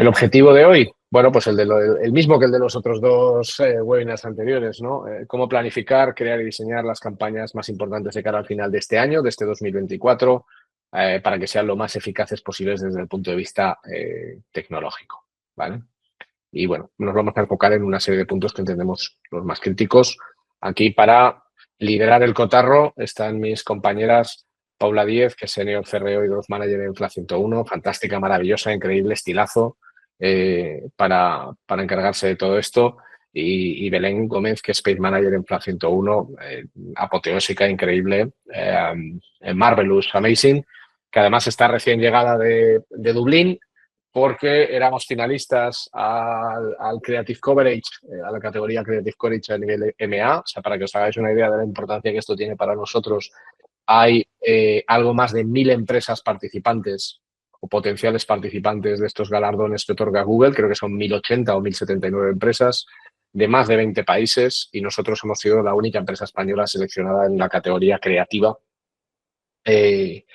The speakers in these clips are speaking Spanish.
El objetivo de hoy, bueno, pues el mismo que el de los otros dos webinars anteriores, ¿no? Cómo planificar, crear y diseñar las campañas más importantes de cara al final de este año, de este 2024, para que sean lo más eficaces posibles desde el punto de vista tecnológico, ¿vale? Y bueno, nos vamos a enfocar en una serie de puntos que entendemos los más críticos. Aquí para liderar el cotarro están mis compañeras Paula Díez, que es Senior CRO y Growth Manager en FLA101, fantástica, maravillosa, increíble, estilazo, para encargarse de todo esto. Y Belén Gómez, que es Space Manager en FLA101, apoteósica, increíble, marvelous, amazing, que además está recién llegada de Dublín, porque éramos finalistas al Creative Coverage, a la categoría Creative Coverage a nivel MA. O sea, para que os hagáis una idea de la importancia que esto tiene para nosotros, hay algo más de 1.000 empresas participantes o potenciales participantes de estos galardones que otorga Google. Creo que son 1.080 o 1.079 empresas de más de 20 países, y nosotros hemos sido la única empresa española seleccionada en la categoría creativa. De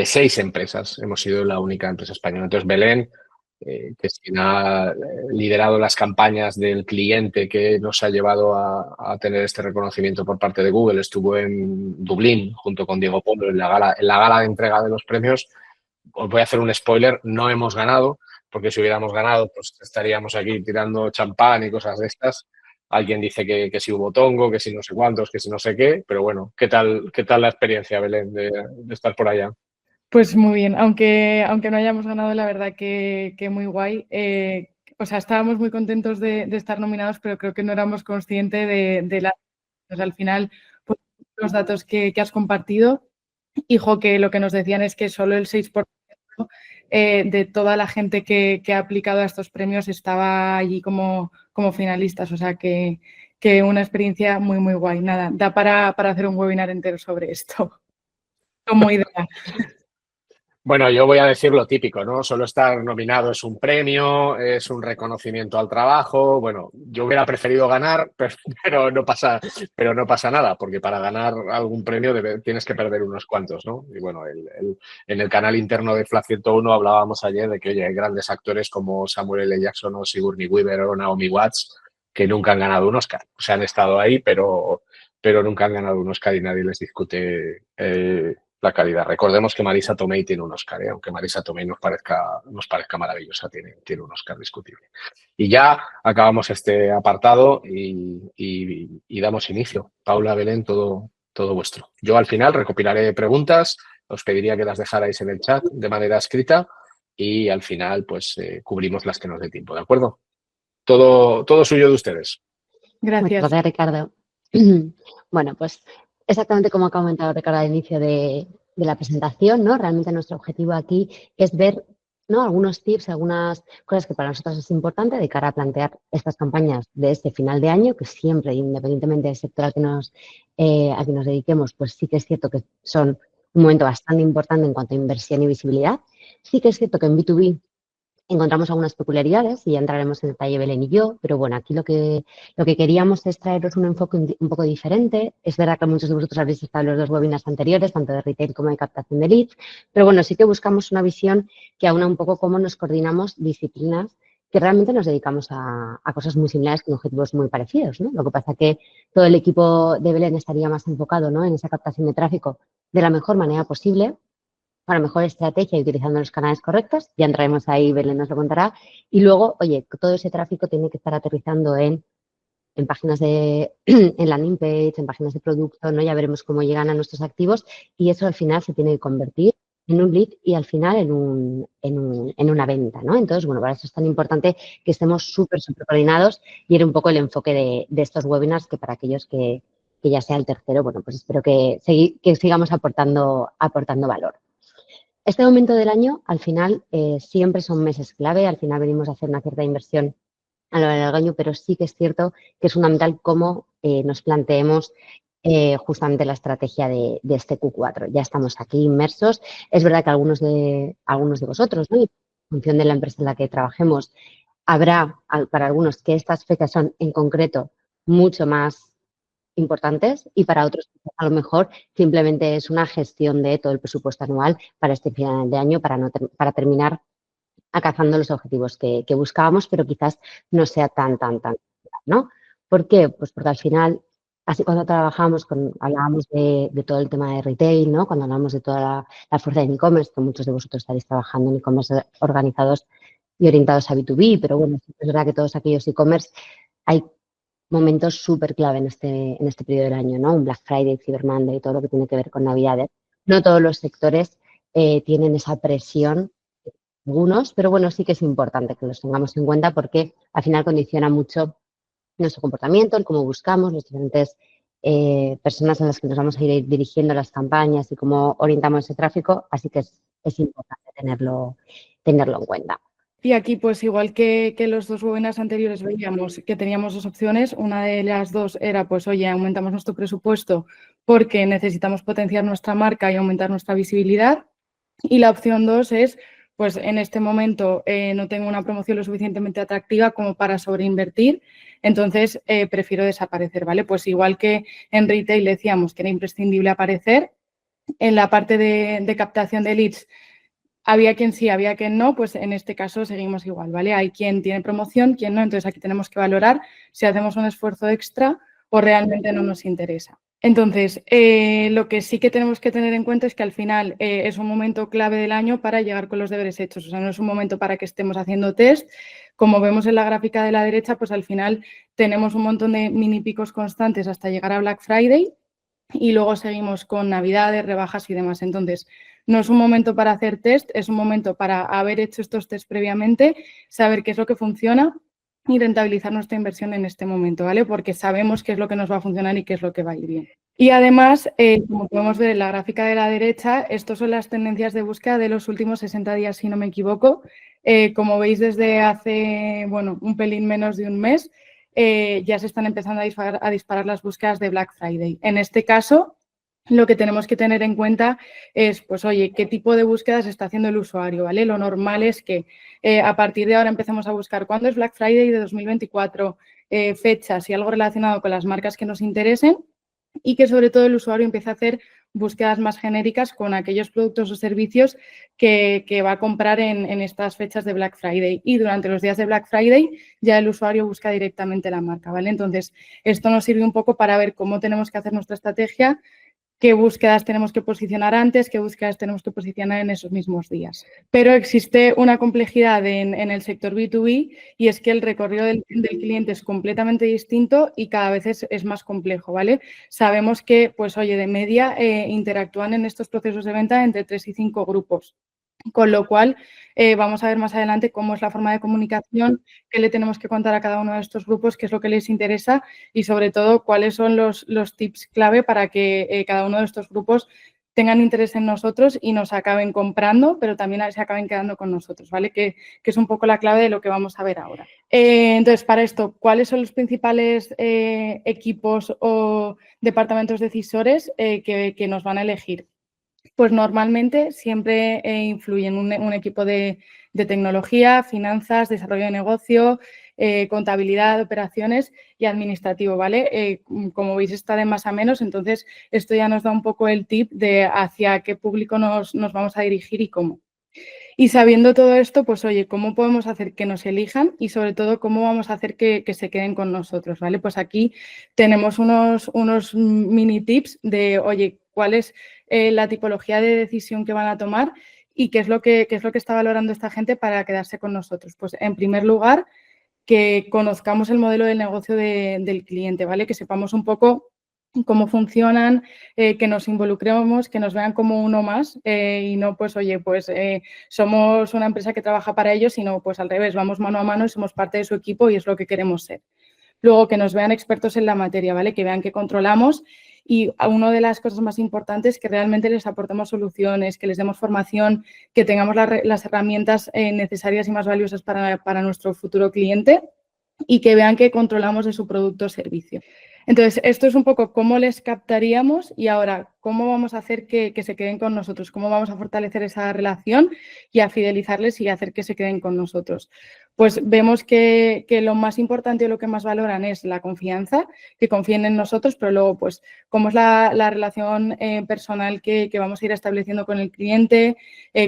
6 empresas, hemos sido la única empresa española. Entonces, Belén, que es quien ha liderado las campañas del cliente que nos ha llevado a tener este reconocimiento por parte de Google, estuvo en Dublín junto con Diego Polo en la gala de entrega de los premios. Os voy a hacer un spoiler: no hemos ganado, porque si hubiéramos ganado, pues estaríamos aquí tirando champán y cosas de estas. Alguien dice que si hubo tongo, que si no sé cuántos, que si no sé qué, pero bueno, ¿qué tal la experiencia, Belén, de estar por allá? Pues muy bien, aunque no hayamos ganado, la verdad que muy guay. O sea, estábamos muy contentos de estar nominados, pero creo que no éramos conscientes de la... O sea, al final, pues, los datos que has compartido, hijo, que lo que nos decían es que solo el 6% de toda la gente que ha aplicado a estos premios estaba allí como finalistas. O sea, que una experiencia muy, muy guay. Nada, da para hacer un webinar entero sobre esto, como idea. Bueno, yo voy a decir lo típico, ¿no? Solo estar nominado es un premio, es un reconocimiento al trabajo. Bueno, yo hubiera preferido ganar, pero no pasa nada, porque para ganar algún premio tienes que perder unos cuantos, ¿no? Y bueno, en el canal interno de FLA101 hablábamos ayer de que, oye, hay grandes actores como Samuel L. Jackson o Sigourney Weaver o Naomi Watts que nunca han ganado un Oscar. O sea, han estado ahí, pero nunca han ganado un Oscar y nadie les discute la calidad. Recordemos que Marisa Tomei tiene un Oscar, aunque Marisa Tomei nos parezca maravillosa, tiene un Oscar discutible. Y ya acabamos este apartado y damos inicio. Paula, Belén, todo vuestro. Yo al final recopilaré preguntas, os pediría que las dejarais en el chat de manera escrita y al final pues cubrimos las que nos dé tiempo, ¿de acuerdo? Todo suyo de ustedes. Gracias. Muchas gracias, Ricardo. Bueno, pues exactamente como ha comentado Ricardo al inicio de la presentación, ¿no? Realmente nuestro objetivo aquí es ver, ¿no?, algunos tips, algunas cosas que para nosotros es importante de cara a plantear estas campañas de este final de año, que siempre, independientemente del sector al que nos dediquemos, pues sí que es cierto que son un momento bastante importante en cuanto a inversión y visibilidad. Sí que es cierto que en B2B encontramos algunas peculiaridades y ya entraremos en detalle Belén y yo, pero bueno, aquí lo que queríamos es traeros un enfoque un poco diferente. Es verdad que muchos de vosotros habéis estado en los dos webinars anteriores, tanto de retail como de captación de leads, pero bueno, sí que buscamos una visión que aúna un poco cómo nos coordinamos disciplinas que realmente nos dedicamos a cosas muy similares con objetivos muy parecidos, ¿no? Lo que pasa que todo el equipo de Belén estaría más enfocado, ¿no?, en esa captación de tráfico de la mejor manera posible, para mejor estrategia y utilizando los canales correctos. Ya entraremos ahí, Belén nos lo contará. Y luego, oye, todo ese tráfico tiene que estar aterrizando en páginas de en landing page, en páginas de producto, ¿no? Ya veremos cómo llegan a nuestros activos y eso al final se tiene que convertir en un lead y al final en una venta, ¿no? Entonces, bueno, para eso es tan importante que estemos súper coordinados y era un poco el enfoque de estos webinars, que para aquellos que ya sea el tercero, bueno, pues espero que sigamos aportando valor. Este momento del año, al final, siempre son meses clave. Al final venimos a hacer una cierta inversión a lo largo del año, pero sí que es cierto que es fundamental cómo nos planteemos justamente la estrategia de este Q4. Ya estamos aquí inmersos. Es verdad que algunos de vosotros, ¿no?, en función de la empresa en la que trabajemos, habrá para algunos que estas fechas son en concreto mucho más importantes y para otros a lo mejor simplemente es una gestión de todo el presupuesto anual para este final de año para terminar alcanzando los objetivos que buscábamos, pero quizás no sea tan, ¿no? ¿Por qué? Pues porque al final, así cuando hablábamos de todo el tema de retail, ¿no? Cuando hablamos de toda la fuerza de e-commerce, que muchos de vosotros estaréis trabajando en e-commerce organizados y orientados a B2B, pero bueno, es verdad que todos aquellos e-commerce hay momentos súper clave en este periodo del año, ¿no? Un Black Friday, Cyber Monday, todo lo que tiene que ver con Navidades. No todos los sectores tienen esa presión, algunos, pero bueno, sí que es importante que los tengamos en cuenta porque al final condiciona mucho nuestro comportamiento, el cómo buscamos, las diferentes personas a las que nos vamos a ir dirigiendo las campañas y cómo orientamos ese tráfico, así que es importante tenerlo en cuenta. Y aquí, pues igual que los dos webinars anteriores veíamos que teníamos dos opciones. Una de las dos era, pues oye, aumentamos nuestro presupuesto porque necesitamos potenciar nuestra marca y aumentar nuestra visibilidad. Y la opción 2 es, pues en este momento no tengo una promoción lo suficientemente atractiva como para sobreinvertir, entonces prefiero desaparecer, ¿vale? Pues igual que en retail decíamos que era imprescindible aparecer, en la parte de captación de leads había quien sí, había quien no, pues en este caso seguimos igual, ¿vale? Hay quien tiene promoción, quien no, entonces aquí tenemos que valorar si hacemos un esfuerzo extra o realmente no nos interesa. Entonces, lo que sí que tenemos que tener en cuenta es que al final es un momento clave del año para llegar con los deberes hechos, o sea, no es un momento para que estemos haciendo test. Como vemos en la gráfica de la derecha, pues al final tenemos un montón de mini picos constantes hasta llegar a Black Friday y luego seguimos con Navidades, rebajas y demás. Entonces, no es un momento para hacer test, es un momento para haber hecho estos test previamente, saber qué es lo que funciona y rentabilizar nuestra inversión en este momento, ¿vale? Porque sabemos qué es lo que nos va a funcionar y qué es lo que va a ir bien. Y además, como podemos ver en la gráfica de la derecha, estas son las tendencias de búsqueda de los últimos 60 días, si no me equivoco. Como veis, desde hace, bueno, un pelín menos de un mes, ya se están empezando a disparar las búsquedas de Black Friday. En este caso, lo que tenemos que tener en cuenta es, pues, oye, qué tipo de búsquedas está haciendo el usuario, ¿vale? Lo normal es que a partir de ahora empecemos a buscar cuándo es Black Friday de 2024, fechas y algo relacionado con las marcas que nos interesen y que sobre todo el usuario empiece a hacer búsquedas más genéricas con aquellos productos o servicios que va a comprar en estas fechas de Black Friday. Y durante los días de Black Friday ya el usuario busca directamente la marca, ¿vale? Entonces, esto nos sirve un poco para ver cómo tenemos que hacer nuestra estrategia, qué búsquedas tenemos que posicionar antes, qué búsquedas tenemos que posicionar en esos mismos días. Pero existe una complejidad en el sector B2B y es que el recorrido del cliente es completamente distinto y cada vez es más complejo, ¿vale? Sabemos que, pues oye, de media interactúan en estos procesos de venta entre 3 y 5 grupos. Con lo cual, vamos a ver más adelante cómo es la forma de comunicación, qué le tenemos que contar a cada uno de estos grupos, qué es lo que les interesa y, sobre todo, cuáles son los tips clave para que cada uno de estos grupos tengan interés en nosotros y nos acaben comprando, pero también se acaben quedando con nosotros, ¿vale? Que es un poco la clave de lo que vamos a ver ahora. Entonces, para esto, ¿cuáles son los principales equipos o departamentos decisores que nos van a elegir? Pues normalmente siempre influyen un equipo de tecnología, finanzas, desarrollo de negocio, contabilidad, operaciones y administrativo, ¿vale? Como veis, está de más a menos, entonces esto ya nos da un poco el tip de hacia qué público nos vamos a dirigir y cómo. Y sabiendo todo esto, pues oye, ¿cómo podemos hacer que nos elijan y sobre todo cómo vamos a hacer que se queden con nosotros, ¿vale? Pues aquí tenemos unos mini tips de, oye, cuál es la tipología de decisión que van a tomar y qué es lo que está valorando esta gente para quedarse con nosotros. Pues en primer lugar, que conozcamos el modelo de negocio del cliente, ¿vale? Que sepamos un poco cómo funcionan, que nos involucremos, que nos vean como uno más y no, pues, oye, pues somos una empresa que trabaja para ellos, sino pues al revés, vamos mano a mano y somos parte de su equipo y es lo que queremos ser. Luego, que nos vean expertos en la materia, ¿vale? Que vean que controlamos y una de las cosas más importantes es que realmente les aportemos soluciones, que les demos formación, que tengamos las herramientas necesarias y más valiosas para nuestro futuro cliente y que vean que controlamos de su producto o servicio. Entonces, esto es un poco cómo les captaríamos y ahora cómo vamos a hacer que se queden con nosotros, cómo vamos a fortalecer esa relación y a fidelizarles y hacer que se queden con nosotros. Pues vemos que lo más importante o lo que más valoran es la confianza, que confíen en nosotros, pero luego, pues, cómo es la relación personal que vamos a ir estableciendo con el cliente,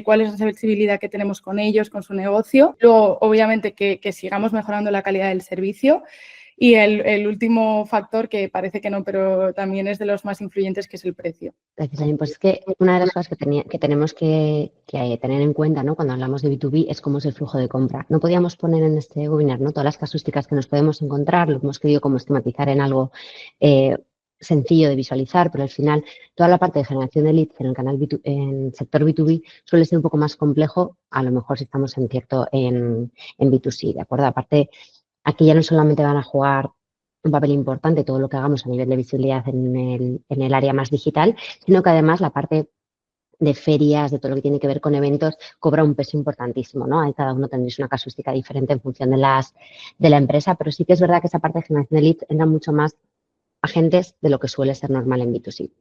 cuál es la flexibilidad que tenemos con ellos, con su negocio. Luego, obviamente, que sigamos mejorando la calidad del servicio. Y el último factor, que parece que no, pero también es de los más influyentes, que es el precio. Gracias, Aline. Pues es que una de las cosas que tenemos que tener en cuenta, ¿no? Cuando hablamos de B2B es cómo es el flujo de compra. No podíamos poner en este webinar, ¿no? Todas las casuísticas que nos podemos encontrar, lo hemos querido como esquematizar en algo sencillo de visualizar, pero al final toda la parte de generación de leads en el canal en sector B2B suele ser un poco más complejo, a lo mejor si estamos en B2C, ¿de acuerdo? Aparte, aquí ya no solamente van a jugar un papel importante todo lo que hagamos a nivel de visibilidad en el área más digital, sino que además la parte de ferias, de todo lo que tiene que ver con eventos, cobra un peso importantísimo, ¿no? Ahí cada uno tendréis una casuística diferente en función de la empresa, pero sí que es verdad que esa parte de generación de leads entra mucho más agentes de lo que suele ser normal en B2C.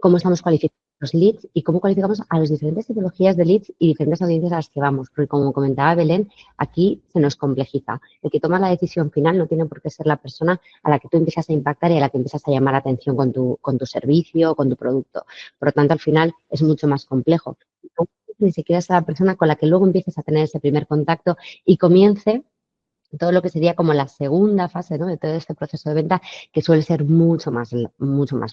¿Cómo estamos cualificando los leads y cómo cualificamos a las diferentes tipologías de leads y diferentes audiencias a las que vamos? Porque como comentaba Belén, aquí se nos complejiza. El que toma la decisión final no tiene por qué ser la persona a la que tú empiezas a impactar y a la que empiezas a llamar la atención con tu servicio o con tu producto. Por lo tanto, al final es mucho más complejo. Ni siquiera es la persona con la que luego empieces a tener ese primer contacto y comience todo lo que sería como la segunda fase, ¿no? De todo este proceso de venta, que suele ser mucho más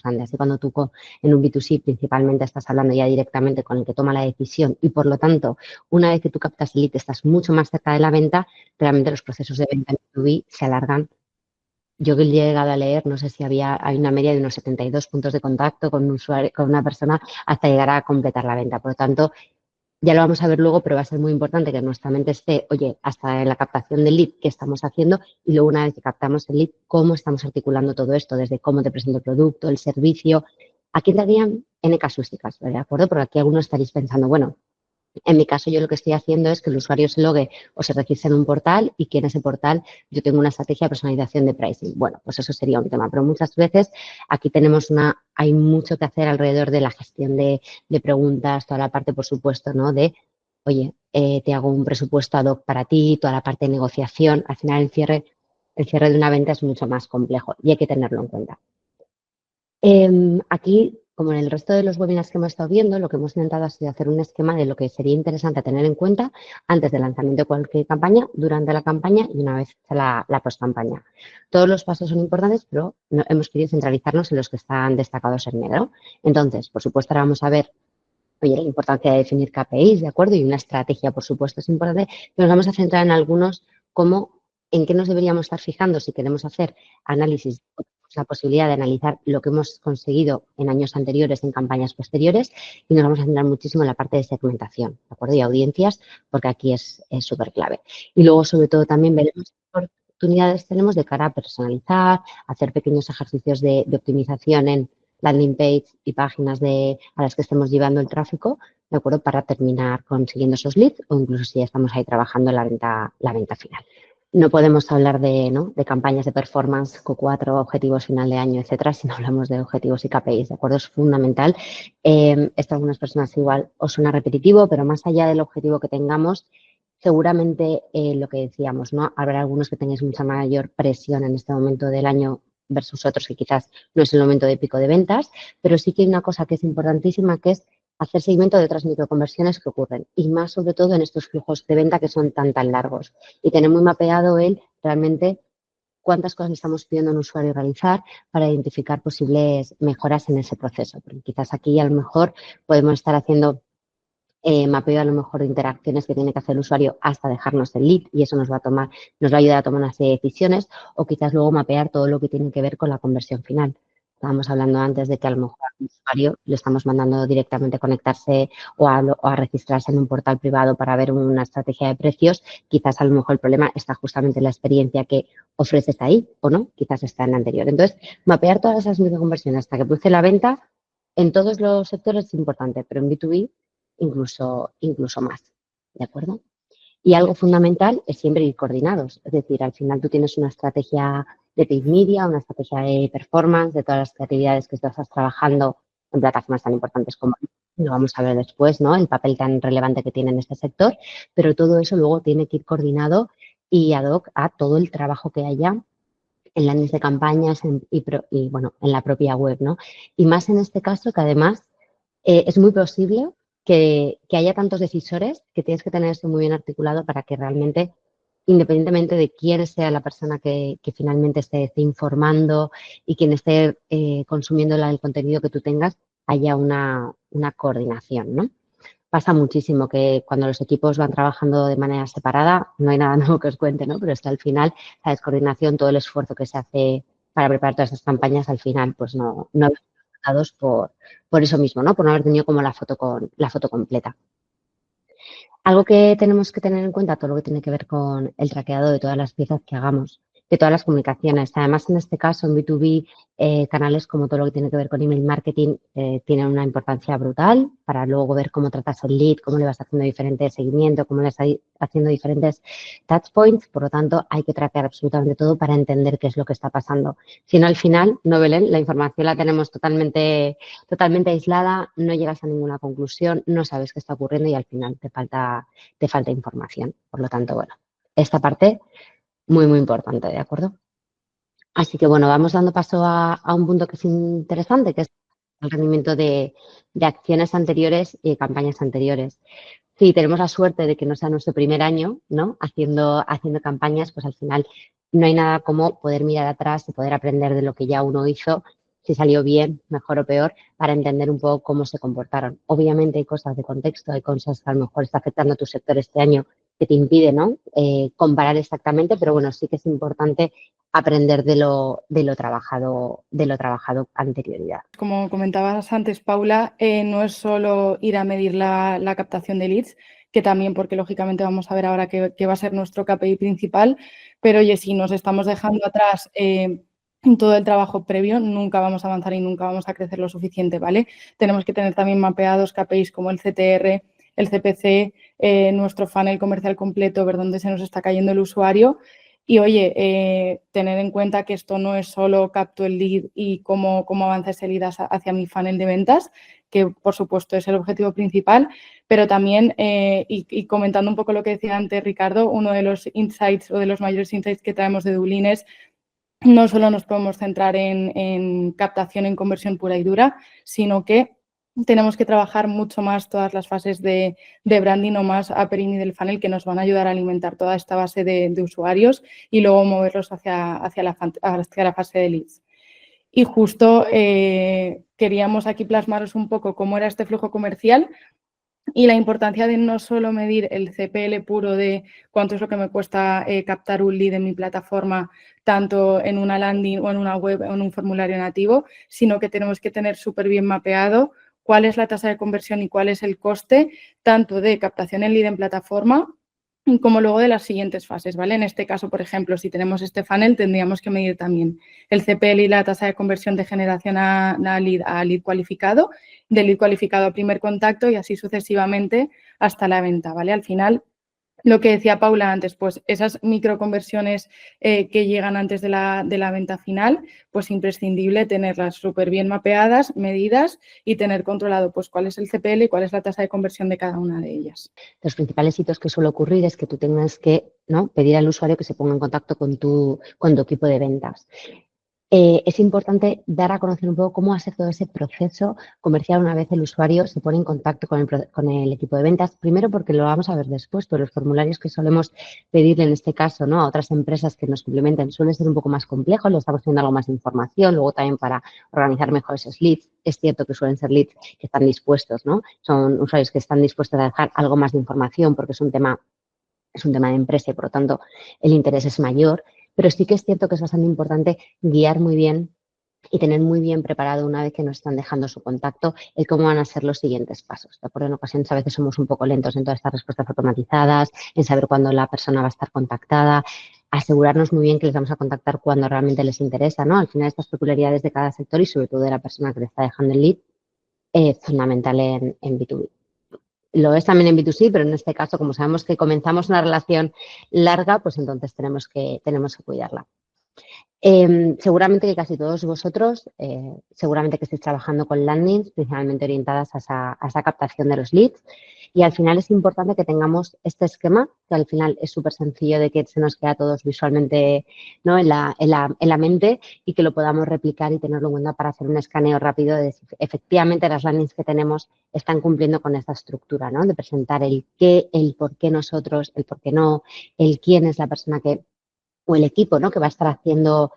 grande. Así cuando tú en un B2C principalmente estás hablando ya directamente con el que toma la decisión y por lo tanto, una vez que tú captas el lead estás mucho más cerca de la venta, realmente los procesos de venta en B2B se alargan. Yo que he llegado a leer, no sé si hay una media de unos 72 puntos de contacto con un usuario, con una persona hasta llegar a completar la venta. Por lo tanto, ya lo vamos a ver luego, pero va a ser muy importante que nuestra mente esté, oye, hasta en la captación del lead, qué estamos haciendo, y luego una vez que captamos el lead, cómo estamos articulando todo esto, desde cómo te presento el producto, el servicio. Aquí entrarían N casuísticas, ¿de acuerdo? Porque aquí algunos estaréis pensando, bueno, en mi caso, yo lo que estoy haciendo es que el usuario se logue o se registre en un portal y que en ese portal yo tengo una estrategia de personalización de pricing. Bueno, pues eso sería un tema, pero muchas veces aquí hay mucho que hacer alrededor de la gestión de preguntas, toda la parte, por supuesto, ¿no? De, oye, te hago un presupuesto ad hoc para ti, toda la parte de negociación. Al final, el cierre de una venta es mucho más complejo y hay que tenerlo en cuenta. Aquí, como en el resto de los webinars que hemos estado viendo, lo que hemos intentado ha sido hacer un esquema de lo que sería interesante tener en cuenta antes del lanzamiento de cualquier campaña, durante la campaña y una vez hecha la post-campaña. Todos los pasos son importantes, pero hemos querido centralizarnos en los que están destacados en negro. Entonces, por supuesto, ahora vamos a ver, oye, la importancia de definir KPIs, ¿de acuerdo? Y una estrategia, por supuesto, es importante, pero nos vamos a centrar en algunos como en qué nos deberíamos estar fijando si queremos hacer análisis, la posibilidad de analizar lo que hemos conseguido en años anteriores, en campañas posteriores, y nos vamos a centrar muchísimo en la parte de segmentación, ¿de acuerdo? Y audiencias, porque aquí es súper clave. Y luego, sobre todo, también veremos qué oportunidades tenemos de cara a personalizar, hacer pequeños ejercicios de optimización en landing page y páginas a las que estemos llevando el tráfico, ¿de acuerdo? Para terminar consiguiendo esos leads o incluso si ya estamos ahí trabajando en la venta final. No podemos hablar de campañas de performance, Q4, objetivos final de año, etcétera, si no hablamos de objetivos y KPIs, ¿de acuerdo? Es fundamental. Esto a algunas personas igual os suena repetitivo, pero más allá del objetivo que tengamos, seguramente lo que decíamos, ¿no? Habrá algunos que tengáis mucha mayor presión en este momento del año versus otros que quizás no es el momento de pico de ventas, pero sí que hay una cosa que es importantísima, que es hacer seguimiento de otras microconversiones que ocurren y más sobre todo en estos flujos de venta que son tan largos y tener muy mapeado realmente cuántas cosas le estamos pidiendo a un usuario realizar para identificar posibles mejoras en ese proceso. Porque quizás aquí a lo mejor podemos estar haciendo mapeo a lo mejor de interacciones que tiene que hacer el usuario hasta dejarnos el lead y eso nos va a ayudar a tomar una serie de decisiones o quizás luego mapear todo lo que tiene que ver con la conversión final. Estábamos hablando antes de que a lo mejor al usuario le estamos mandando directamente a conectarse o a registrarse en un portal privado para ver una estrategia de precios. Quizás a lo mejor el problema está justamente en la experiencia que ofreces ahí o no, quizás está en la anterior. Entonces, mapear todas esas microconversiones hasta que produce la venta en todos los sectores es importante, pero en B2B incluso más, ¿de acuerdo? Y algo fundamental es siempre ir coordinados, es decir, al final tú tienes una estrategia de paid media, una estrategia de performance, de todas las creatividades que tú estás trabajando en plataformas tan importantes como lo vamos a ver después, ¿no? El papel tan relevante que tiene en este sector, pero todo eso luego tiene que ir coordinado y ad hoc a todo el trabajo que haya en landings de campañas y, bueno, en la propia web, ¿no? Y más en este caso que además es muy posible que haya tantos decisores que tienes que tener esto muy bien articulado para que realmente, independientemente de quién sea la persona que finalmente esté informando y quien esté consumiendo el contenido que tú tengas, haya una coordinación, ¿no? Pasa muchísimo que cuando los equipos van trabajando de manera separada, no hay nada nuevo que os cuente, ¿no? Pero es que al final la descoordinación, todo el esfuerzo que se hace para preparar todas estas campañas, al final pues no hay resultados por eso mismo, ¿no? Por no haber tenido como la foto completa. Algo que tenemos que tener en cuenta, todo lo que tiene que ver con el traqueado de todas las piezas que hagamos, de todas las comunicaciones. Además, en este caso, en B2B, canales como todo lo que tiene que ver con email marketing tienen una importancia brutal para luego ver cómo tratas el lead, cómo le vas haciendo diferentes seguimientos, cómo le vas haciendo diferentes touch points. Por lo tanto, hay que traquear absolutamente todo para entender qué es lo que está pasando. Si no, al final, no, Belén, la información la tenemos totalmente aislada, no llegas a ninguna conclusión, no sabes qué está ocurriendo y al final te falta información. Por lo tanto, bueno, esta parte muy, muy importante, ¿de acuerdo? Así que, bueno, vamos dando paso a un punto que es interesante, que es el rendimiento de acciones anteriores y campañas anteriores. Si tenemos la suerte de que no sea nuestro primer año, ¿no? Haciendo campañas, pues al final no hay nada como poder mirar atrás y poder aprender de lo que ya uno hizo, si salió bien, mejor o peor, para entender un poco cómo se comportaron. Obviamente hay cosas de contexto, hay cosas que a lo mejor está afectando a tu sector este año que te impide, ¿no? Comparar exactamente, pero bueno, sí que es importante aprender de lo trabajado anterioridad. Como comentabas antes, Paula, no es solo ir a medir la captación de leads, que también, porque lógicamente vamos a ver ahora qué va a ser nuestro KPI principal, pero oye, si nos estamos dejando atrás todo el trabajo previo, nunca vamos a avanzar y nunca vamos a crecer lo suficiente, ¿vale? Tenemos que tener también mapeados KPIs como el CTR, el CPC, nuestro funnel comercial completo, ver dónde se nos está cayendo el usuario. Y oye, tener en cuenta que esto no es solo capto el lead y cómo avanza ese lead hacia mi funnel de ventas, que por supuesto es el objetivo principal, pero también, y comentando un poco lo que decía antes Ricardo, uno de los insights o de los mayores insights que traemos de Dublín es no solo nos podemos centrar en captación, en conversión pura y dura, sino que tenemos que trabajar mucho más todas las fases de branding o más upper y middle funnel que nos van a ayudar a alimentar toda esta base de usuarios y luego moverlos hacia la fase de leads. Y justo queríamos aquí plasmaros un poco cómo era este flujo comercial y la importancia de no solo medir el CPL puro de cuánto es lo que me cuesta captar un lead en mi plataforma, tanto en una landing o en una web o en un formulario nativo, sino que tenemos que tener súper bien mapeado cuál es la tasa de conversión y cuál es el coste tanto de captación en lead en plataforma como luego de las siguientes fases, ¿vale? En este caso, por ejemplo, si tenemos este funnel, tendríamos que medir también el CPL y la tasa de conversión de generación a lead cualificado, de lead cualificado a primer contacto y así sucesivamente hasta la venta, ¿vale? Al final, lo que decía Paula antes, pues esas microconversiones que llegan antes de la venta final, pues imprescindible tenerlas súper bien mapeadas, medidas y tener controlado pues cuál es el CPL y cuál es la tasa de conversión de cada una de ellas. Los principales hitos que suele ocurrir es que tú tengas que, ¿no?, pedir al usuario que se ponga en contacto con tu equipo de ventas. Es importante dar a conocer un poco cómo va a ser todo ese proceso comercial una vez el usuario se pone en contacto con el equipo de ventas. Primero porque lo vamos a ver después, pero los formularios que solemos pedirle en este caso, ¿no?, a otras empresas que nos complementen suelen ser un poco más complejos, le estamos pidiendo algo más de información, luego también para organizar mejor esos leads. Es cierto que suelen ser leads que están dispuestos, ¿no? Son usuarios que están dispuestos a dejar algo más de información porque es un tema de empresa y, por lo tanto, el interés es mayor. Pero sí que es cierto que es bastante importante guiar muy bien y tener muy bien preparado una vez que nos están dejando su contacto el cómo van a ser los siguientes pasos. ¿De acuerdo? En ocasiones a veces somos un poco lentos en todas estas respuestas automatizadas, en saber cuándo la persona va a estar contactada, asegurarnos muy bien que les vamos a contactar cuando realmente les interesa, ¿no? Al final estas peculiaridades de cada sector y sobre todo de la persona que le está dejando el lead es fundamental en B2B. Lo es también en B2C, pero en este caso, como sabemos que comenzamos una relación larga, pues entonces tenemos que cuidarla. Seguramente que casi todos vosotros, seguramente que estéis trabajando con landings, principalmente orientadas a esa captación de los leads. Y al final es importante que tengamos este esquema, que al final es súper sencillo de que se nos queda a todos visualmente, ¿no?, en la mente, y que lo podamos replicar y tenerlo en cuenta para hacer un escaneo rápido de si efectivamente las landings que tenemos están cumpliendo con esta estructura, ¿no?, de presentar el qué, el por qué nosotros, el por qué no, el quién es la persona que o el equipo, ¿no?, que va a estar haciendo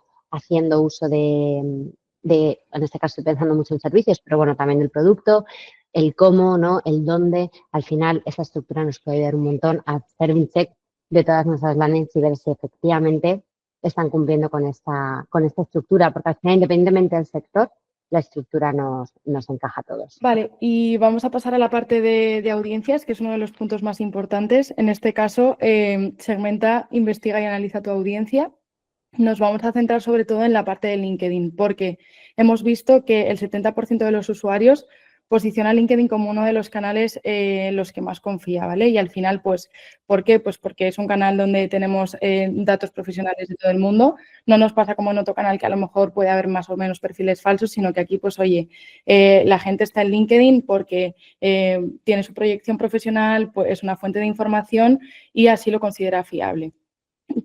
uso en este caso estoy pensando mucho en servicios, pero bueno, también del producto, el cómo, ¿no?, el dónde. Al final, esa estructura nos puede ayudar un montón a hacer un check de todas nuestras landings y ver si efectivamente están cumpliendo con esta estructura, porque al final, independientemente del sector, la estructura nos encaja a todos. Vale, y vamos a pasar a la parte de audiencias, que es uno de los puntos más importantes. En este caso, segmenta, investiga y analiza tu audiencia. Nos vamos a centrar sobre todo en la parte de LinkedIn, porque hemos visto que el 70% de los usuarios posiciona LinkedIn como uno de los canales los que más confía, ¿vale? Y al final, pues, ¿por qué? Pues porque es un canal donde tenemos datos profesionales de todo el mundo. No nos pasa como en otro canal que a lo mejor puede haber más o menos perfiles falsos, sino que aquí, pues, oye, la gente está en LinkedIn porque tiene su proyección profesional, pues es una fuente de información y así lo considera fiable.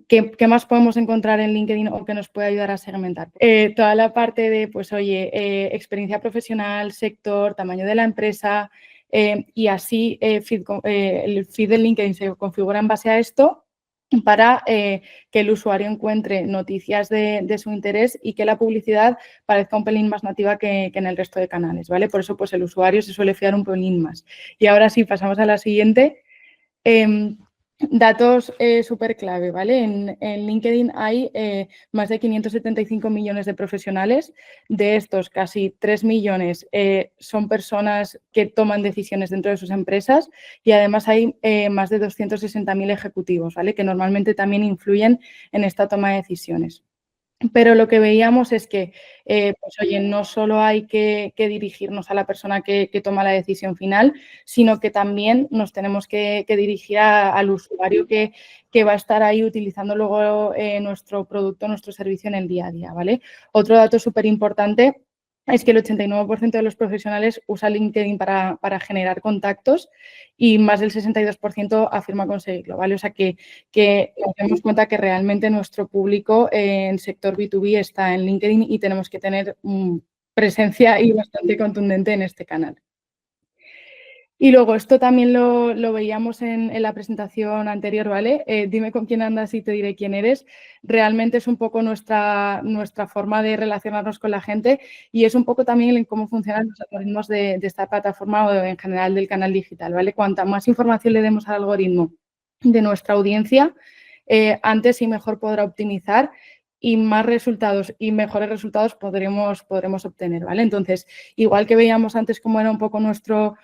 ¿Qué más podemos encontrar en LinkedIn o que nos puede ayudar a segmentar? Toda la parte de, pues, oye, experiencia profesional, sector, tamaño de la empresa y así el feed de LinkedIn se configura en base a esto para que el usuario encuentre noticias de su interés y que la publicidad parezca un pelín más nativa que en el resto de canales, ¿vale? Por eso, pues, el usuario se suele fiar un pelín más. Y ahora sí, pasamos a la siguiente. Datos súper clave, ¿vale? En LinkedIn hay más de 575 millones de profesionales. De estos, casi 3 millones son personas que toman decisiones dentro de sus empresas y además hay más de 260.000 ejecutivos, ¿vale?, que normalmente también influyen en esta toma de decisiones. Pero lo que veíamos es que, pues, oye, no solo hay que dirigirnos a la persona que toma la decisión final, sino que también nos tenemos que dirigir al usuario que va a estar ahí utilizando luego nuestro producto, nuestro servicio en el día a día, ¿vale? Otro dato súper importante es que el 89% de los profesionales usa LinkedIn para generar contactos y más del 62% afirma conseguirlo, ¿vale? O sea que nos demos cuenta que realmente nuestro público en sector B2B está en LinkedIn y tenemos que tener presencia y bastante contundente en este canal. Y luego, esto también lo veíamos en la presentación anterior, ¿vale? Dime con quién andas y te diré quién eres. Realmente es un poco nuestra forma de relacionarnos con la gente y es un poco también en cómo funcionan los algoritmos de esta plataforma o en general del canal digital, ¿vale? Cuanta más información le demos al algoritmo de nuestra audiencia, antes y mejor podrá optimizar y más resultados y mejores resultados podremos obtener, ¿vale? Entonces, igual que veíamos antes cómo era un poco nuestro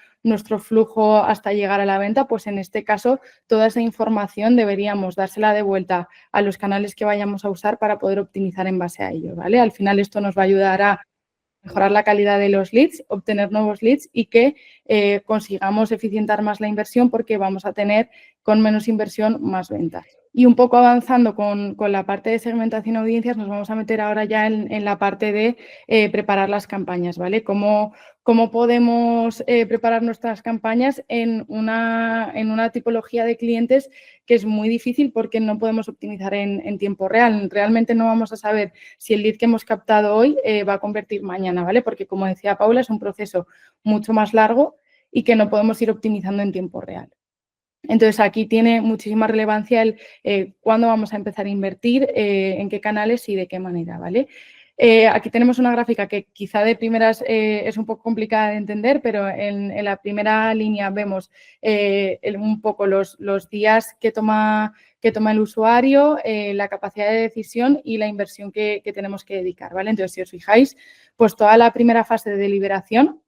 flujo hasta llegar a la venta, pues en este caso toda esa información deberíamos dársela de vuelta a los canales que vayamos a usar para poder optimizar en base a ello, ¿vale? Al final esto nos va a ayudar a mejorar la calidad de los leads, obtener nuevos leads y que consigamos eficientar más la inversión porque vamos a tener con menos inversión más ventas. Y un poco avanzando con la parte de segmentación de audiencias, nos vamos a meter ahora ya en la parte de preparar las campañas, ¿vale? ¿Cómo podemos preparar nuestras campañas en una tipología de clientes que es muy difícil porque no podemos optimizar en tiempo real? Realmente no vamos a saber si el lead que hemos captado hoy va a convertir mañana, ¿vale? Porque, como decía Paula, es un proceso mucho más largo y que no podemos ir optimizando en tiempo real. Entonces, aquí tiene muchísima relevancia el cuándo vamos a empezar a invertir, en qué canales y de qué manera, ¿vale? Aquí tenemos una gráfica que quizá de primeras es un poco complicada de entender, pero en la primera línea vemos un poco los días que toma el usuario, la capacidad de decisión y la inversión que tenemos que dedicar, ¿vale? Entonces, si os fijáis, pues toda la primera fase de deliberación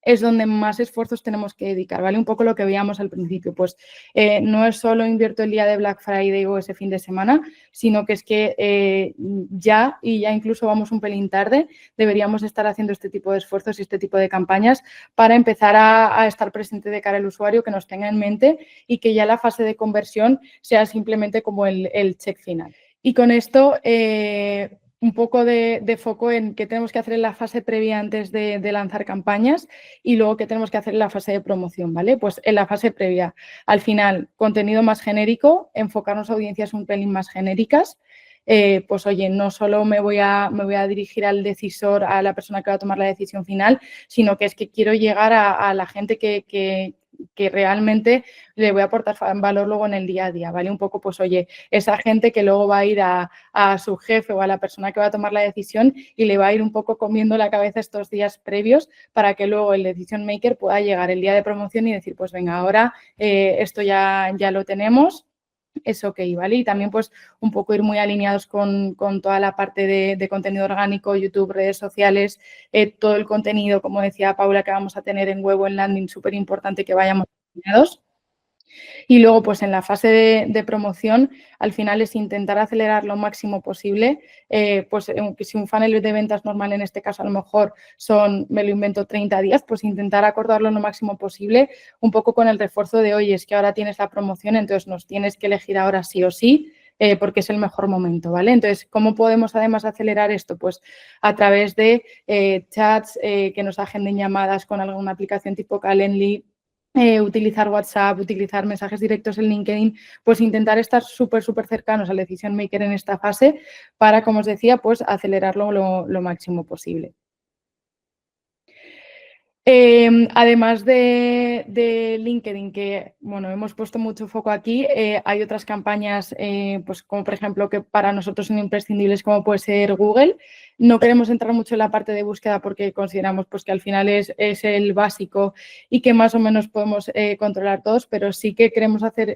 es donde más esfuerzos tenemos que dedicar, ¿vale? Un poco lo que veíamos al principio, pues no es solo invierto el día de Black Friday o ese fin de semana, sino que es que ya incluso vamos un pelín tarde, deberíamos estar haciendo este tipo de esfuerzos y este tipo de campañas para empezar a estar presente de cara al usuario, que nos tenga en mente y que ya la fase de conversión sea simplemente como el check final. Y con esto, un poco de foco en qué tenemos que hacer en la fase previa antes de lanzar campañas y luego qué tenemos que hacer en la fase de promoción, ¿vale? Pues en la fase previa, al final, contenido más genérico, enfocarnos a audiencias un pelín más genéricas. Pues oye, no solo me voy a dirigir al decisor, a la persona que va a tomar la decisión final, sino que es que quiero llegar a la gente que realmente le voy a aportar valor luego en el día a día, ¿vale? Un poco, pues oye, esa gente que luego va a ir a su jefe o a la persona que va a tomar la decisión y le va a ir un poco comiendo la cabeza estos días previos para que luego el decision maker pueda llegar el día de promoción y decir, pues venga, ahora esto ya lo tenemos. Es ok, ¿vale? Y también pues un poco ir muy alineados con toda la parte de contenido orgánico, YouTube, redes sociales, todo el contenido, como decía Paula, que vamos a tener en web o en landing, súper importante que vayamos alineados. Y luego, pues en la fase de promoción, al final es intentar acelerar lo máximo posible. Pues si un funnel de ventas normal, en este caso a lo mejor son, me lo invento, 30 días, pues intentar acordarlo lo máximo posible, un poco con el refuerzo de, oye, es que ahora tienes la promoción, entonces nos tienes que elegir ahora sí o sí, porque es el mejor momento, ¿vale? Entonces, ¿cómo podemos además acelerar esto? Pues a través de chats que nos agenden llamadas con alguna aplicación tipo Calendly, utilizar WhatsApp, utilizar mensajes directos en LinkedIn, pues intentar estar súper cercanos al decision maker en esta fase para, como os decía, pues acelerarlo lo máximo posible. Además de LinkedIn, que bueno, hemos puesto mucho foco aquí, hay otras campañas, pues como por ejemplo, que para nosotros son imprescindibles, como puede ser Google. No queremos entrar mucho en la parte de búsqueda porque consideramos pues, que al final es el básico y que más o menos podemos controlar todos, pero sí que queremos hacer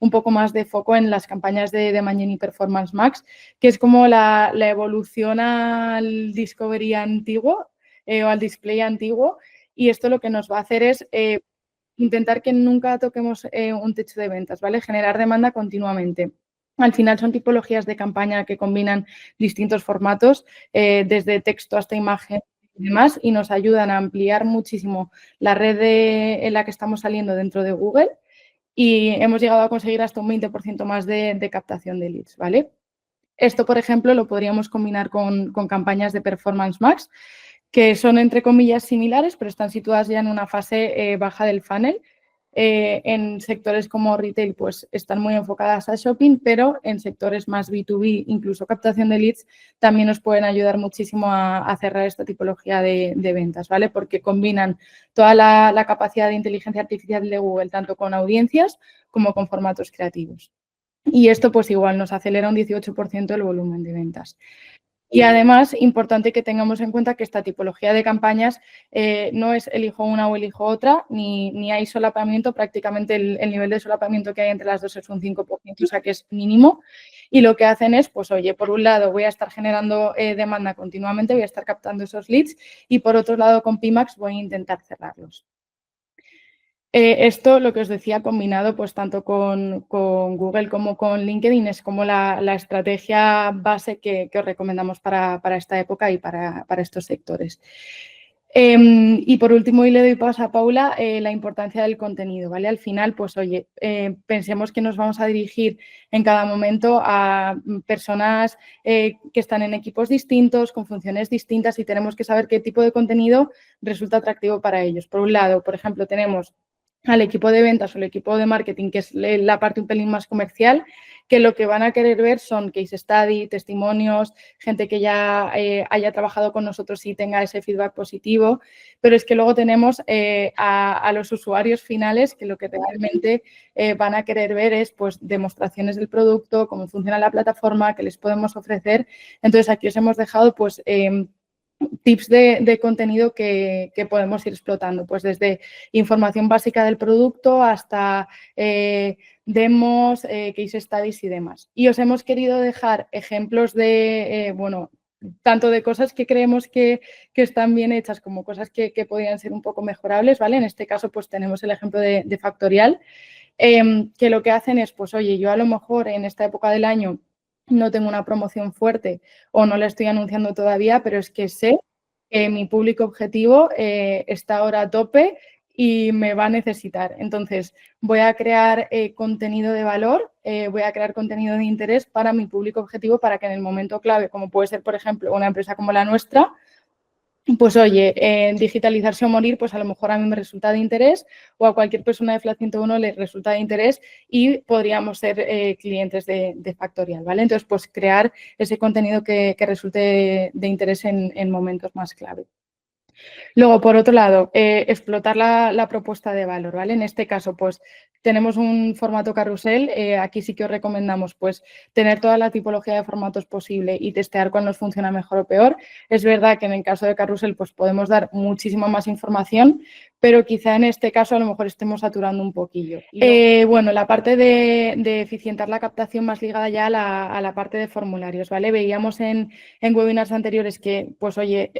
un poco más de foco en las campañas de Mañana y Performance Max, que es como la evolución al Discovery antiguo o al display antiguo. Y esto lo que nos va a hacer es intentar que nunca toquemos un techo de ventas, ¿vale? Generar demanda continuamente. Al final son tipologías de campaña que combinan distintos formatos, desde texto hasta imagen y demás, y nos ayudan a ampliar muchísimo la red en la que estamos saliendo dentro de Google y hemos llegado a conseguir hasta un 20% más de captación de leads, ¿vale? Esto, por ejemplo, lo podríamos combinar con campañas de Performance Max, que son, entre comillas, similares, pero están situadas ya en una fase baja del funnel. En sectores como retail, pues están muy enfocadas a shopping, pero en sectores más B2B, incluso captación de leads, también nos pueden ayudar muchísimo a cerrar esta tipología de ventas, ¿vale? Porque combinan toda la capacidad de inteligencia artificial de Google, tanto con audiencias como con formatos creativos. Y esto, pues igual, nos acelera un 18% el volumen de ventas. Y además, importante que tengamos en cuenta que esta tipología de campañas no es elijo una o elijo otra, ni hay solapamiento, prácticamente el nivel de solapamiento que hay entre las dos es un 5%, o sea que es mínimo. Y lo que hacen es, pues oye, por un lado voy a estar generando demanda continuamente, voy a estar captando esos leads y por otro lado con Pimax voy a intentar cerrarlos. Esto, lo que os decía, combinado pues tanto con Google como con LinkedIn, es como la estrategia base que os recomendamos para esta época y para estos sectores. Y por último, y le doy paso a Paula, la importancia del contenido, ¿vale? Al final, pues oye, pensemos que nos vamos a dirigir en cada momento a personas que están en equipos distintos, con funciones distintas y tenemos que saber qué tipo de contenido resulta atractivo para ellos. Por un lado, por ejemplo, tenemos al equipo de ventas o el equipo de marketing, que es la parte un pelín más comercial, que lo que van a querer ver son case study, testimonios, gente que ya haya trabajado con nosotros y tenga ese feedback positivo, pero es que luego tenemos a los usuarios finales que lo que realmente van a querer ver es pues demostraciones del producto, cómo funciona la plataforma, qué les podemos ofrecer. Entonces, aquí os hemos dejado pues tips de contenido que podemos ir explotando, pues desde información básica del producto hasta demos, case studies y demás. Y os hemos querido dejar ejemplos de, bueno, tanto de cosas que creemos que están bien hechas como cosas que podrían ser un poco mejorables, ¿vale? En este caso, pues tenemos el ejemplo de Factorial, que lo que hacen es, pues oye, yo a lo mejor en esta época del año no tengo una promoción fuerte o no la estoy anunciando todavía, pero es que sé que mi público objetivo está ahora a tope y me va a necesitar. Entonces, voy a crear contenido de valor, voy a crear contenido de interés para mi público objetivo para que en el momento clave, como puede ser, por ejemplo, una empresa como la nuestra, pues oye, digitalizarse o morir, pues a lo mejor a mí me resulta de interés o a cualquier persona de FLAT 101 le resulta de interés y podríamos ser clientes de Factorial, ¿vale? Entonces, pues crear ese contenido que resulte de interés en momentos más clave. Luego, por otro lado, explotar la propuesta de valor, ¿vale? En este caso, pues tenemos un formato carrusel. Aquí sí que os recomendamos, pues, tener toda la tipología de formatos posible y testear cuál nos funciona mejor o peor. Es verdad que en el caso de carrusel, pues podemos dar muchísima más información, pero quizá en este caso a lo mejor estemos saturando un poquillo. Bueno, la parte de eficientar la captación más ligada ya a la parte de formularios, ¿vale? Veíamos en webinars anteriores que, pues, oye,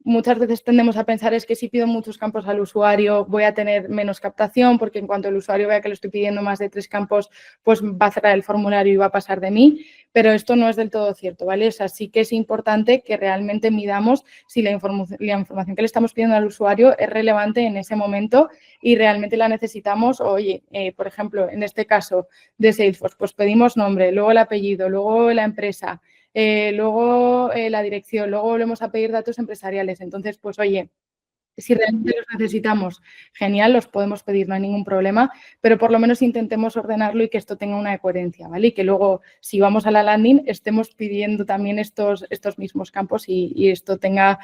muchas veces tendemos a pensar es que si pido muchos campos al usuario voy a tener menos captación porque en cuanto el usuario vea que le estoy pidiendo más de 3 campos, pues va a cerrar el formulario y va a pasar de mí, pero esto no es del todo cierto, ¿vale? O sea, sí que es importante que realmente midamos si la información que le estamos pidiendo al usuario es relevante en ese momento y realmente la necesitamos. Oye, por ejemplo, en este caso de Salesforce, pues pedimos nombre, luego el apellido, luego la empresa, luego la dirección, luego volvemos a pedir datos empresariales. Entonces, pues oye, si realmente los necesitamos, genial, los podemos pedir, no hay ningún problema, pero por lo menos intentemos ordenarlo y que esto tenga una coherencia, ¿vale? Y que luego, si vamos a la landing, estemos pidiendo también estos mismos campos y esto tenga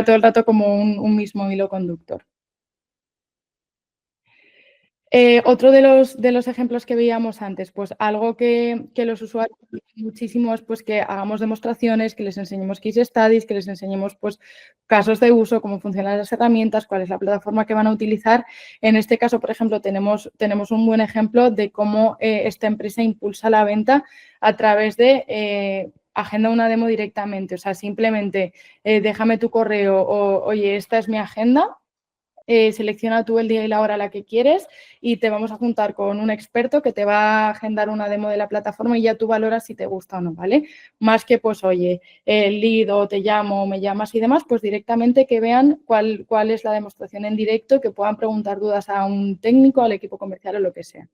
todo el rato como un mismo hilo conductor. Otro de los ejemplos que veíamos antes, pues algo que los usuarios muchísimo es pues que hagamos demostraciones, que les enseñemos case studies, que les enseñemos pues casos de uso, cómo funcionan las herramientas, cuál es la plataforma que van a utilizar. En este caso, por ejemplo, tenemos un buen ejemplo de cómo esta empresa impulsa la venta a través de agenda una demo directamente. O sea, simplemente déjame tu correo o oye, esta es mi agenda. Selecciona tú el día y la hora a la que quieres y te vamos a juntar con un experto que te va a agendar una demo de la plataforma y ya tú valoras si te gusta o no, ¿vale? Más que, pues, oye, el lead o te llamo o me llamas y demás, pues directamente que vean cuál es la demostración en directo, que puedan preguntar dudas a un técnico, al equipo comercial o lo que sea.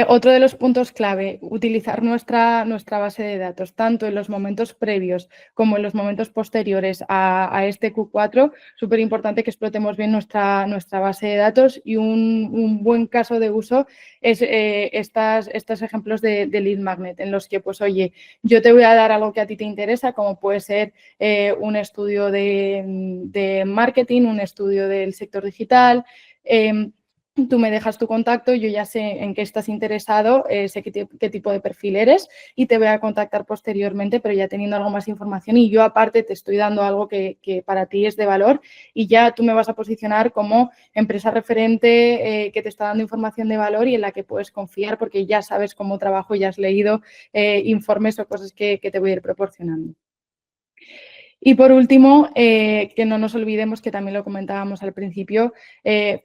Otro de los puntos clave, utilizar nuestra base de datos, tanto en los momentos previos como en los momentos posteriores a este Q4. Súper importante que explotemos bien nuestra base de datos y un buen caso de uso es estos ejemplos de lead magnet en los que, pues, oye, yo te voy a dar algo que a ti te interesa, como puede ser un estudio de marketing, un estudio del sector digital. Tú me dejas tu contacto, yo ya sé en qué estás interesado, sé qué tipo de perfil eres y te voy a contactar posteriormente, pero ya teniendo algo más de información y yo aparte te estoy dando algo que para ti es de valor y ya tú me vas a posicionar como empresa referente que te está dando información de valor y en la que puedes confiar porque ya sabes cómo trabajo y ya has leído informes o cosas que te voy a ir proporcionando. Y por último, que no nos olvidemos, que también lo comentábamos al principio,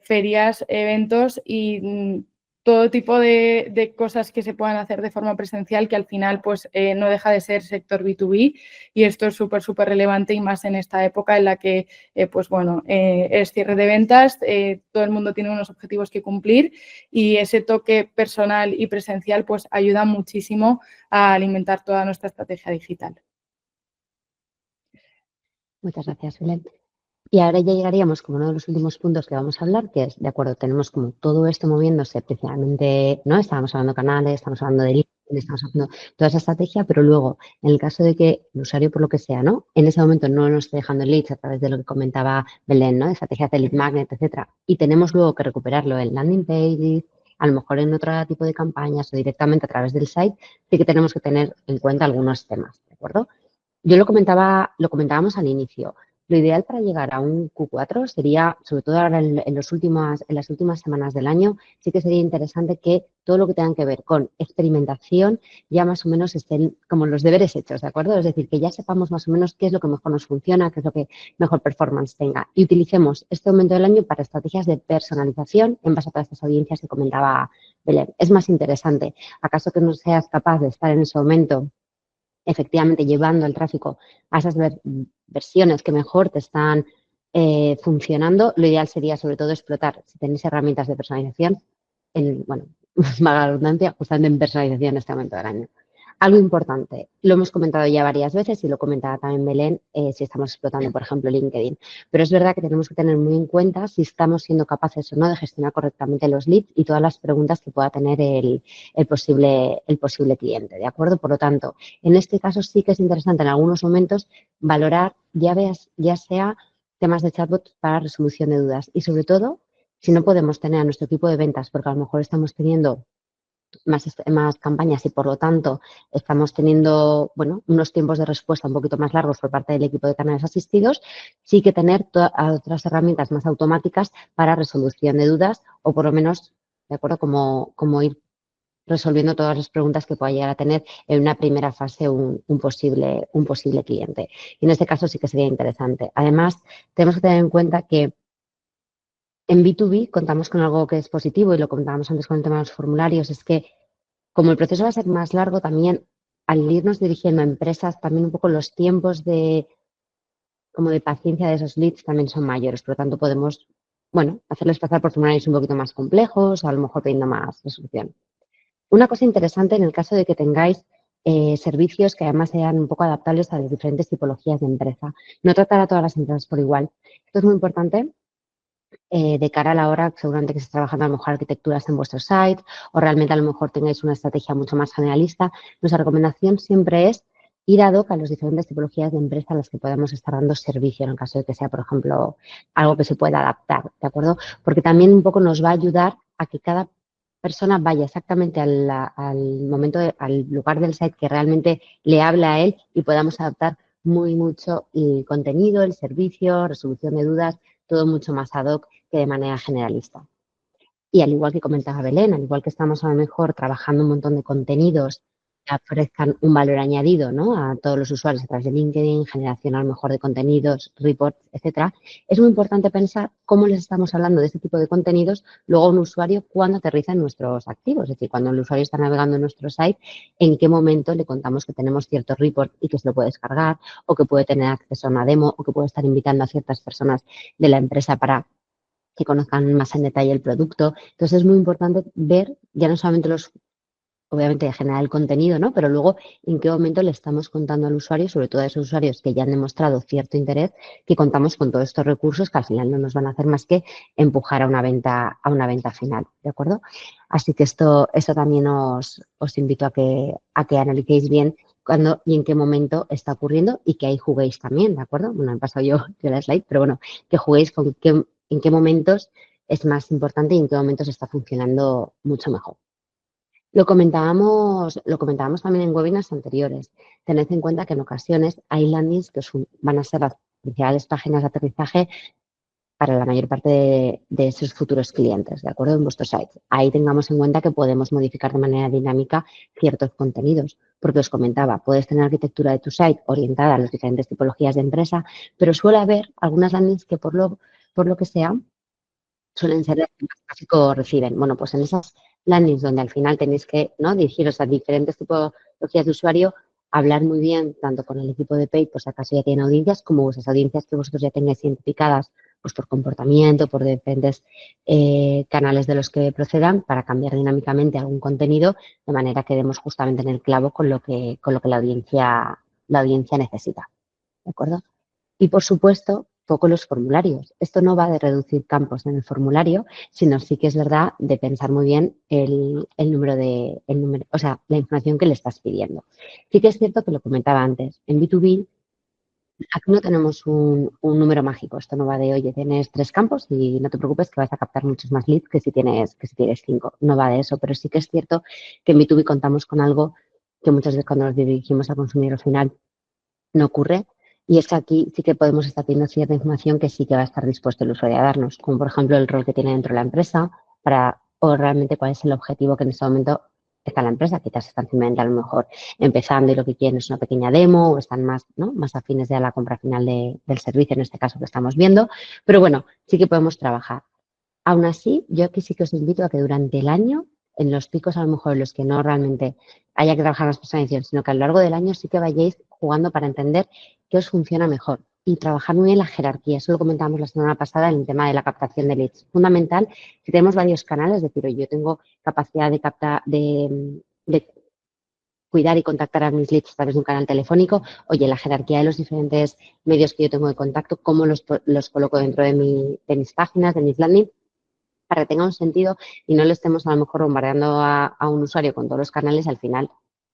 ferias, eventos y todo tipo de cosas que se puedan hacer de forma presencial que al final pues no deja de ser sector B2B y esto es súper relevante y más en esta época en la que pues bueno, es cierre de ventas, todo el mundo tiene unos objetivos que cumplir y ese toque personal y presencial pues ayuda muchísimo a alimentar toda nuestra estrategia digital. Muchas gracias, Belén. Y ahora ya llegaríamos como uno de los últimos puntos que vamos a hablar, que es, de acuerdo, tenemos como todo esto moviéndose principalmente, ¿no? Estábamos hablando de canales, estamos hablando de LinkedIn, estamos haciendo toda esa estrategia, pero luego, en el caso de que el usuario, por lo que sea, ¿no? En ese momento no nos esté dejando leads a través de lo que comentaba Belén, ¿no? Estrategias de lead magnet, etcétera, y tenemos luego que recuperarlo en landing pages, a lo mejor en otro tipo de campañas o directamente a través del site, sí que tenemos que tener en cuenta algunos temas, ¿de acuerdo? Yo lo comentábamos al inicio. Lo ideal para llegar a un Q4 sería, sobre todo ahora en las últimas semanas del año, sí que sería interesante que todo lo que tenga que ver con experimentación ya más o menos estén como los deberes hechos, ¿de acuerdo? Es decir, que ya sepamos más o menos qué es lo que mejor nos funciona, qué es lo que mejor performance tenga. Y utilicemos este momento del año para estrategias de personalización en base a todas estas audiencias que comentaba Belén. Es más interesante. ¿Acaso que no seas capaz de estar en ese momento efectivamente llevando el tráfico a esas versiones que mejor te están funcionando. Lo ideal sería sobre todo explotar, si tenéis herramientas de personalización, bueno, valga la redundancia, justamente en personalización en este momento del año. Algo importante, lo hemos comentado ya varias veces y lo comentaba también Belén, si estamos explotando, por ejemplo, LinkedIn. Pero es verdad que tenemos que tener muy en cuenta si estamos siendo capaces o no de gestionar correctamente los leads y todas las preguntas que pueda tener el posible cliente, ¿de acuerdo? Por lo tanto, en este caso sí que es interesante en algunos momentos valorar, ya sea temas de chatbot para resolución de dudas y sobre todo, si no podemos tener a nuestro equipo de ventas, porque a lo mejor estamos teniendo más campañas y por lo tanto estamos teniendo unos tiempos de respuesta un poquito más largos por parte del equipo de canales asistidos, sí que tener otras herramientas más automáticas para resolución de dudas o por lo menos, ¿de acuerdo? Como ir resolviendo todas las preguntas que pueda llegar a tener en una primera fase un posible cliente. Y en este caso sí que sería interesante. Además, tenemos que tener en cuenta que en B2B contamos con algo que es positivo y lo comentábamos antes con el tema de los formularios, es que como el proceso va a ser más largo, también al irnos dirigiendo a empresas, también un poco los tiempos de paciencia de esos leads también son mayores. Por lo tanto, podemos, hacerles pasar por formularios un poquito más complejos, a lo mejor pidiendo más resolución. Una cosa interesante en el caso de que tengáis servicios que además sean un poco adaptables a las diferentes tipologías de empresa. No tratar a todas las empresas por igual. Esto es muy importante de cara a la hora seguramente que estéis trabajando a lo mejor arquitecturas en vuestro site o realmente a lo mejor tengáis una estrategia mucho más generalista. Nuestra recomendación siempre es ir ad hoc a las diferentes tipologías de empresa a las que podamos estar dando servicio en el caso de que sea, por ejemplo, algo que se pueda adaptar, ¿de acuerdo? Porque también un poco nos va a ayudar a que cada persona vaya exactamente al al lugar del site que realmente le habla a él y podamos adaptar mucho el contenido, el servicio, resolución de dudas, todo mucho más ad hoc que de manera generalista. Y al igual que comentaba Belén, al igual que estamos a lo mejor trabajando un montón de contenidos que ofrezcan un valor añadido, ¿no?, a todos los usuarios a través de LinkedIn, generación a lo mejor de contenidos, reports, etcétera, es muy importante pensar cómo les estamos hablando de este tipo de contenidos luego a un usuario cuando aterriza en nuestros activos. Es decir, cuando el usuario está navegando en nuestro site, en qué momento le contamos que tenemos cierto report y que se lo puede descargar o que puede tener acceso a una demo o que puede estar invitando a ciertas personas de la empresa para que conozcan más en detalle el producto. Entonces, es muy importante ver ya no solamente obviamente, generar el contenido, ¿no?, pero luego en qué momento le estamos contando al usuario, sobre todo a esos usuarios que ya han demostrado cierto interés, que contamos con todos estos recursos que al final no nos van a hacer más que empujar a una venta final, ¿de acuerdo? Así que esto también os invito a que analicéis bien cuándo y en qué momento está ocurriendo y que ahí juguéis también, ¿de acuerdo? Bueno, he pasado yo la slide, pero bueno, que juguéis en qué momentos es más importante y en qué momentos está funcionando mucho mejor. Lo comentábamos también en webinars anteriores. Tened en cuenta que en ocasiones hay landings que van a ser las principales páginas de aterrizaje para la mayor parte de esos futuros clientes, ¿de acuerdo? En vuestro site. Ahí tengamos en cuenta que podemos modificar de manera dinámica ciertos contenidos. Porque os comentaba, puedes tener arquitectura de tu site orientada a las diferentes tipologías de empresa, pero suele haber algunas landings que por lo que sea suelen ser las que más tráfico reciben. Bueno, pues en esas landings donde al final tenéis que, ¿no?, dirigiros a diferentes tipologías de usuario, hablar muy bien tanto con el equipo de Paid, por si acaso ya tienen audiencias, como vuestras audiencias que vosotros ya tengáis identificadas pues por comportamiento, por diferentes canales de los que procedan, para cambiar dinámicamente algún contenido de manera que demos justamente en el clavo con lo que la audiencia necesita. ¿De acuerdo? Y, por supuesto, poco los formularios. Esto no va de reducir campos en el formulario, sino sí que es verdad de pensar muy bien el número, o sea, la información que le estás pidiendo. Sí que es cierto que lo comentaba antes, en B2B aquí no tenemos un número mágico. Esto no va de, oye, tienes 3 campos y no te preocupes que vas a captar muchos más leads que si tienes 5. No va de eso, pero sí que es cierto que en B2B contamos con algo que muchas veces cuando nos dirigimos al consumidor final no ocurre, y es que aquí sí que podemos estar teniendo cierta información que sí que va a estar dispuesto el usuario a darnos, como por ejemplo el rol que tiene dentro de la empresa o realmente cuál es el objetivo que en este momento está en la empresa. Quizás están simplemente a lo mejor empezando y lo que quieren es una pequeña demo o están más afines ya a la compra final del servicio, en este caso que estamos viendo, pero bueno, sí que podemos trabajar. Aún así, yo aquí sí que os invito a que durante el año, en los picos a lo mejor en los que no realmente haya que trabajar las personalizaciones, sino que a lo largo del año sí que vayáis jugando para entender qué os funciona mejor. y trabajar muy bien la jerarquía. Eso lo comentábamos la semana pasada en el tema de la captación de leads. Fundamental, si tenemos varios canales, es decir, oye, yo tengo capacidad de captar, de cuidar y contactar a mis leads a través de un canal telefónico. Oye, la jerarquía de los diferentes medios que yo tengo de contacto, cómo los coloco dentro de mis páginas, de mis landing, para que tenga un sentido y no le estemos a lo mejor bombardeando a un usuario con todos los canales y al final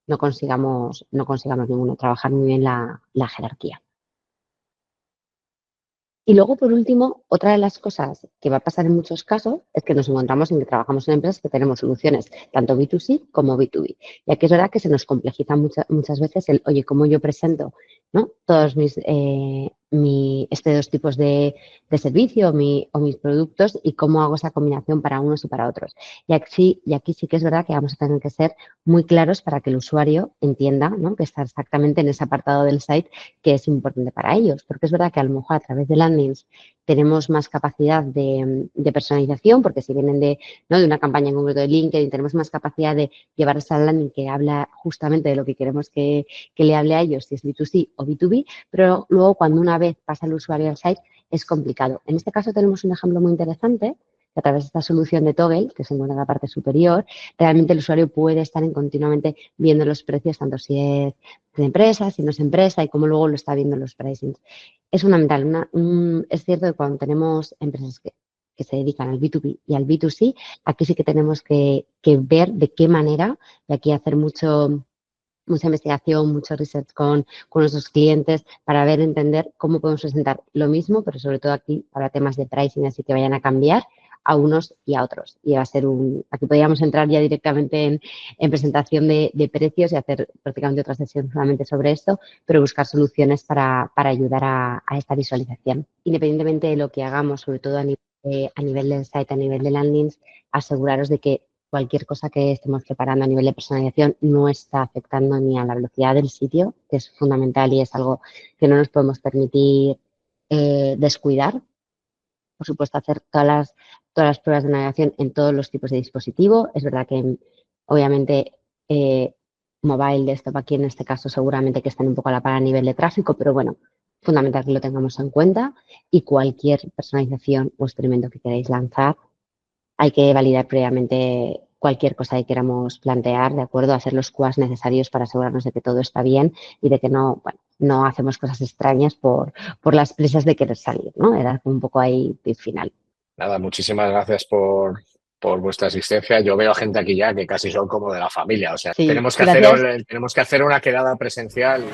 no consigamos ninguno. Trabajar muy bien la jerarquía. Y luego, por último, otra de las cosas que va a pasar en muchos casos es que nos encontramos en que trabajamos en empresas que tenemos soluciones tanto B2C como B2B. Y aquí es verdad que se nos complejiza muchas veces el, oye, cómo yo presento, ¿no?, todos estos dos tipos de servicio o mis productos y cómo hago esa combinación para unos y para otros. Y aquí sí que es verdad que vamos a tener que ser muy claros para que el usuario entienda, ¿no?, que está exactamente en ese apartado del site que es importante para ellos. Porque es verdad que a lo mejor a través de landings tenemos más capacidad de personalización, porque si vienen de una campaña en concreto de LinkedIn, tenemos más capacidad de llevarles al landing que habla justamente de lo que queremos que le hable a ellos, si es B2C o B2B, pero luego cuando una vez pasa el usuario al site es complicado. En este caso tenemos un ejemplo muy interesante, que a través de esta solución de Toggle, que se encuentra en la parte superior, realmente el usuario puede estar continuamente viendo los precios, tanto si es de empresa, si no es empresa y cómo luego lo está viendo los pricings. Es fundamental. Es cierto que cuando tenemos empresas que se dedican al B2B y al B2C, aquí sí que tenemos que ver de qué manera, y aquí hacer mucha investigación, mucho research con nuestros clientes para entender cómo podemos presentar lo mismo, pero sobre todo aquí para temas de pricing, así que vayan a cambiar a unos y a otros. Y va a ser aquí podríamos entrar ya directamente en presentación de precios y hacer prácticamente otra sesión solamente sobre esto, pero buscar soluciones para ayudar a esta visualización. Independientemente de lo que hagamos, sobre todo a nivel del site, a nivel de landings, aseguraros de que cualquier cosa que estemos preparando a nivel de personalización no está afectando ni a la velocidad del sitio, que es fundamental y es algo que no nos podemos permitir descuidar. Por supuesto, hacer todas las pruebas de navegación en todos los tipos de dispositivo. Es verdad que, obviamente, mobile, desktop, aquí en este caso seguramente que están un poco a la par a nivel de tráfico, pero bueno, fundamental que lo tengamos en cuenta y cualquier personalización o experimento que queráis lanzar, hay que validar previamente cualquier cosa que queramos plantear, ¿de acuerdo? Hacer los QAs necesarios para asegurarnos de que todo está bien y de que no hacemos cosas extrañas por las prisas de querer salir, ¿no? Era un poco ahí el final. Nada, muchísimas gracias por vuestra asistencia. Yo veo gente aquí ya que casi son como de la familia. O sea, Sí, tenemos que gracias. hacer una quedada presencial.